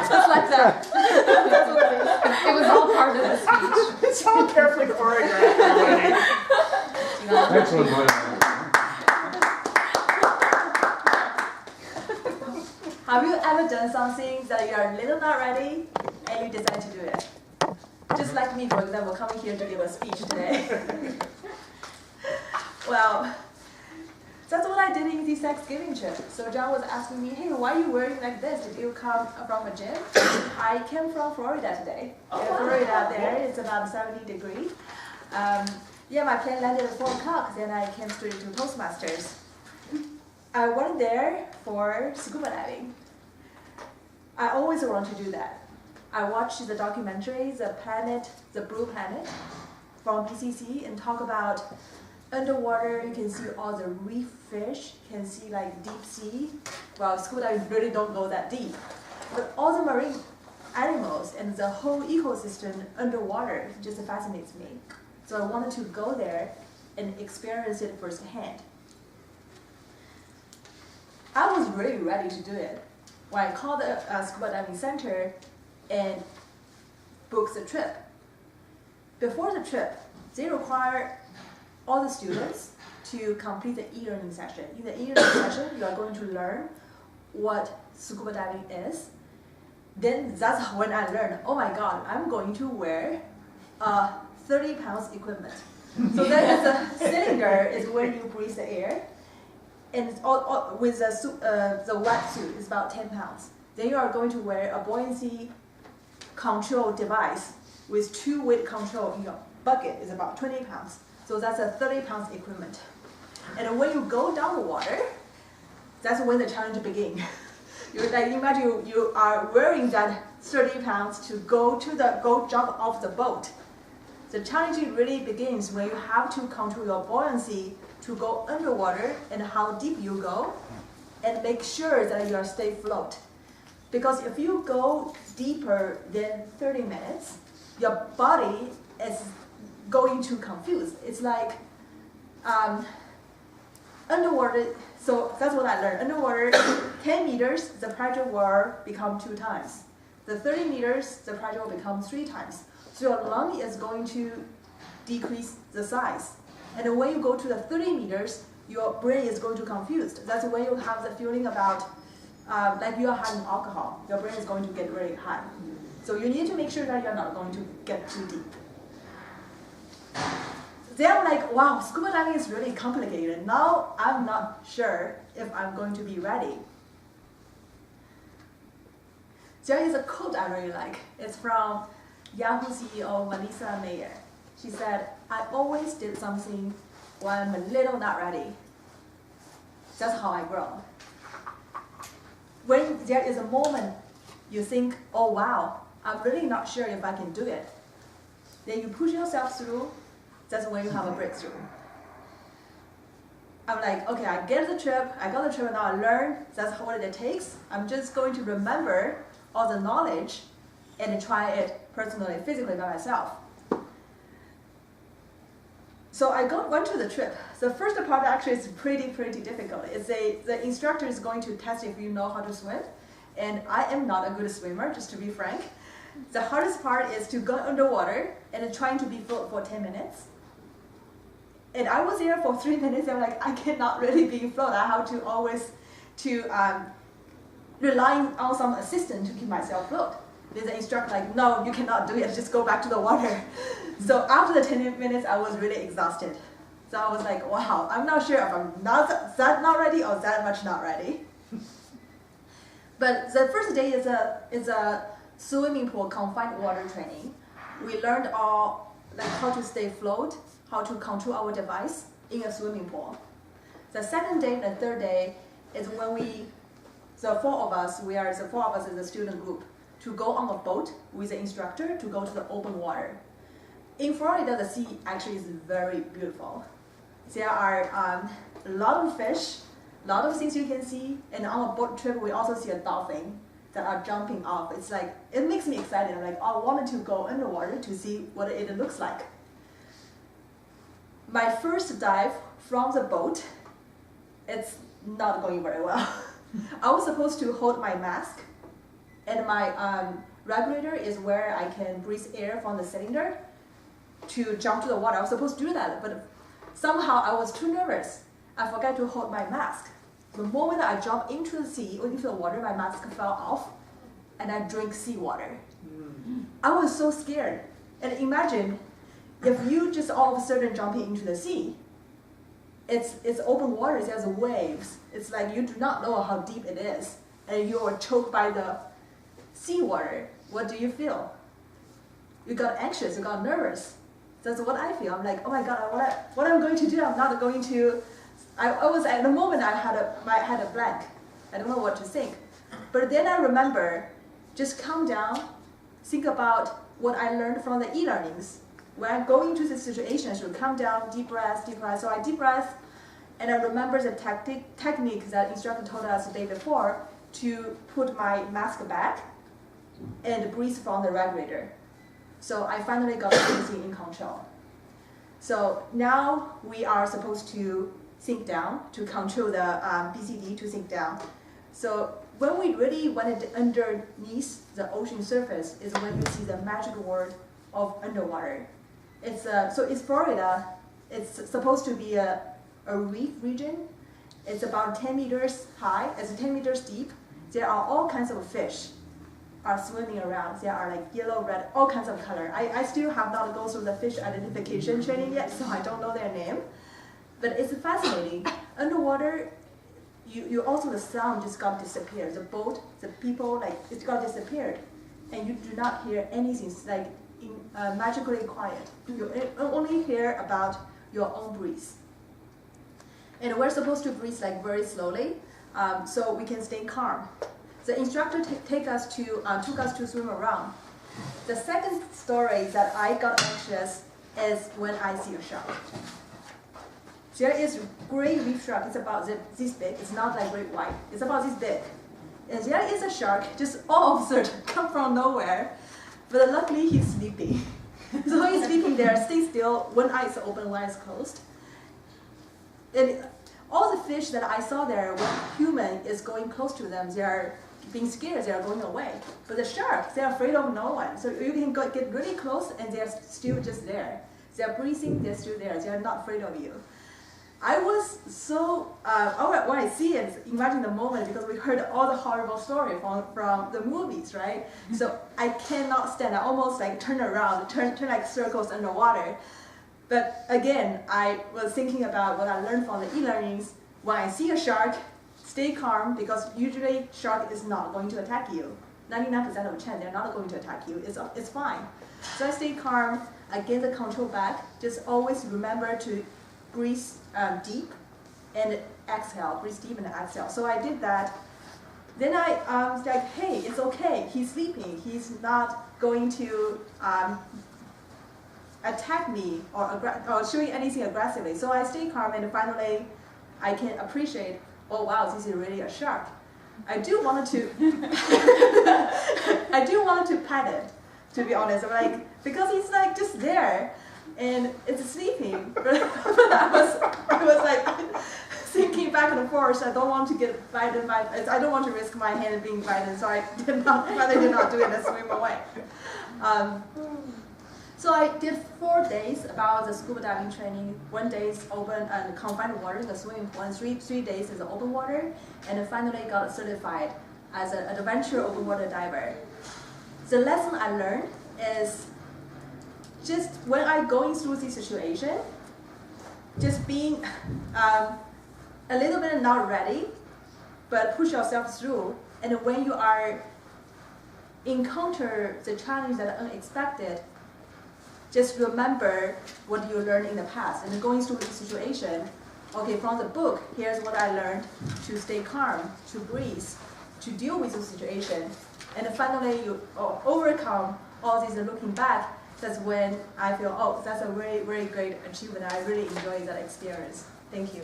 Just like that. That's what it is. It was all part of the speech. It's all carefully choreographed. Excellent, Elin. Have you ever done something that you are a little not ready and you decide to do it? Just like me, for example, coming here to give a speech today. Well, that's what I did in the Thanksgiving trip. So John was asking me, hey, why are you wearing like this? Did you come from a gym? I came from Florida today. In Florida there, it's about 70 degrees. Yeah, my plane landed at 4 o'clock, then I came straight to Toastmasters. I went there for scuba diving. I always want to do that. I watched the documentary, The Blue Planet, from PCC, and talk about underwater. You can see all the reef fish, you can see like deep sea. Well, scuba diving really don't go that deep. But all the marine animals and the whole ecosystem underwater just fascinates me. So I wanted to go there and experience it firsthand. I was really ready to do it when I called the scuba diving center and booked the trip. Before the trip, they require all the students to complete the e-learning session. In the e-learning session, you are going to learn what scuba diving is. Then that's when I learned, oh my God, I'm going to wear 30 pounds equipment. So that is a cylinder is where you breathe the air. And all with the wetsuit is about 10 pounds. Then you are going to wear a buoyancy control device with 2 weight control in your bucket is about 20 pounds. So that's a 30 pounds equipment. And when you go down the water, that's when the challenge begins. Imagine you are wearing that 30 pounds to go jump off the boat. The challenge really begins when you have to control your buoyancy to go underwater and how deep you go, and make sure that you stay afloat. Because if you go deeper than 30 minutes, your body is going to confuse. It's like underwater, so that's what I learned. Underwater, 10 meters, the pressure will become 2 times. The 30 meters, the pressure will become 3 times. So your lung is going to decrease the size. And when you go to the 30 meters, your brain is going to confuse. That's when you have the feeling about like you are having alcohol. Your brain is going to get really high. So you need to make sure that you're not going to get too deep. Then I'm like, wow, scuba diving is really complicated. Now I'm not sure if I'm going to be ready. There is a quote I really like. It's from Yahoo CEO Melissa Mayer. She said, I always did something when I'm a little not ready. That's how I grow. When there is a moment you think, oh wow, I'm really not sure if I can do it. Then you push yourself through, that's when you have a breakthrough. I'm like, okay, I got the trip, now I learned, that's what it takes. I'm just going to remember all the knowledge and try it personally, physically by myself. So I went to the trip. The first part actually is pretty difficult. The instructor is going to test if you know how to swim, and I am not a good swimmer, just to be frank. The hardest part is to go underwater and trying to be float for 10 minutes. And I was there for 3 minutes, and I'm like, I cannot really be float. I have to always relying on some assistant to keep myself float. Then the instructor like, no, you cannot do it, just go back to the water. So after the 10 minutes, I was really exhausted. So I was like, wow, I'm not sure if I'm not ready or that much not ready. But the first day is a swimming pool confined water training. We learned all like how to stay afloat, how to control our device in a swimming pool. The second day and the third day is when the four of us is a student group, to go on a boat with the instructor to go to the open water. In Florida, the sea actually is very beautiful. There are a lot of fish, a lot of things you can see, and on a boat trip we also see a dolphin that are jumping off. It's like, it makes me excited. I'm like, I wanted to go underwater to see what it looks like. My first dive from the boat, it's not going very well. I was supposed to hold my mask And my regulator is where I can breathe air from the cylinder to jump to the water. I was supposed to do that, but somehow I was too nervous. I forgot to hold my mask. The moment I jumped into the sea, or into the water, my mask fell off, and I drank seawater. I was so scared. And imagine if you just all of a sudden jumping into the sea. It's open water, there's waves. It's like you do not know how deep it is, and you are choked by the seawater. What do you feel? You got anxious, you got nervous. That's what I feel. I'm like, oh my God, what I'm going to do? I'm not going to. I was at the moment I had a blank. I don't know what to think. But then I remember, just calm down, think about what I learned from the e-learnings. When I go into the situation, I should calm down, deep breath, deep breath. So I deep breath, and I remember the technique that instructor told us the day before to put my mask back and breathe from the regulator. So I finally got everything in control. So now we are supposed to sink down to control the BCD to sink down. So when we really went underneath the ocean surface is when you see the magic word of underwater. So it's Florida. It's supposed to be a reef region. It's about 10 meters high. It's 10 meters deep. There are all kinds of fish are swimming around. There are like yellow, red, all kinds of color. I still have not gone through the fish identification training yet, so I don't know their name. But it's fascinating. Underwater, you also, the sound just got disappeared. The boat, the people, like, it got disappeared. And you do not hear anything. It's like magically quiet. You only hear about your own breath. And we're supposed to breathe like very slowly, so we can stay calm. The instructor took us to swim around. The second story that I got anxious is when I see a shark. There is great reef shark. It's about this big. It's not like great white. It's about this big. And there is a shark just all of a sudden come from nowhere. But luckily he's sleeping. So he's sleeping there, stay still, one eye is open, one eye is closed. And all the fish that I saw there, when human is going close to them, they are being scared, they are going away. But the sharks, they're afraid of no one. So you can get really close and they're still just there. They're breathing, they're still there. They're not afraid of you. I was so, when I see it, imagine the moment, because we heard all the horrible story from the movies, right? So I cannot stand. I almost like turn around, turn like circles underwater. But again, I was thinking about what I learned from the e-learnings. When I see a shark, stay calm, because usually shark is not going to attack you. 99% of the chance they're not going to attack you. It's fine. So I stay calm. I get the control back. Just always remember to breathe deep and exhale. Breathe deep and exhale. So I did that. Then I was like, hey, it's okay. He's sleeping. He's not going to attack me or showing anything aggressively. So I stay calm, and finally I can appreciate, oh wow, this is really a shark. I do want to pet it, to be honest. Because it's like just there and it's sleeping. But I was like thinking back and forth. I don't want to get bitten by. I don't want to risk my hand being bitten, so I did not do it and swim away. So I did 4 days about the scuba diving training. 1 day is open and confined water in the swimming pool, and 3 days is open water, and then finally got certified as an adventure open water diver. The lesson I learned is just when I'm going through this situation, just being a little bit not ready, but push yourself through. And when you are encounter the challenge that are unexpected, just remember what you learned in the past. And going through the situation, okay, from the book, here's what I learned: to stay calm, to breathe, to deal with the situation. And finally, you overcome all these. Looking back, that's when I feel, oh, that's a very, very great achievement. I really enjoyed that experience. Thank you.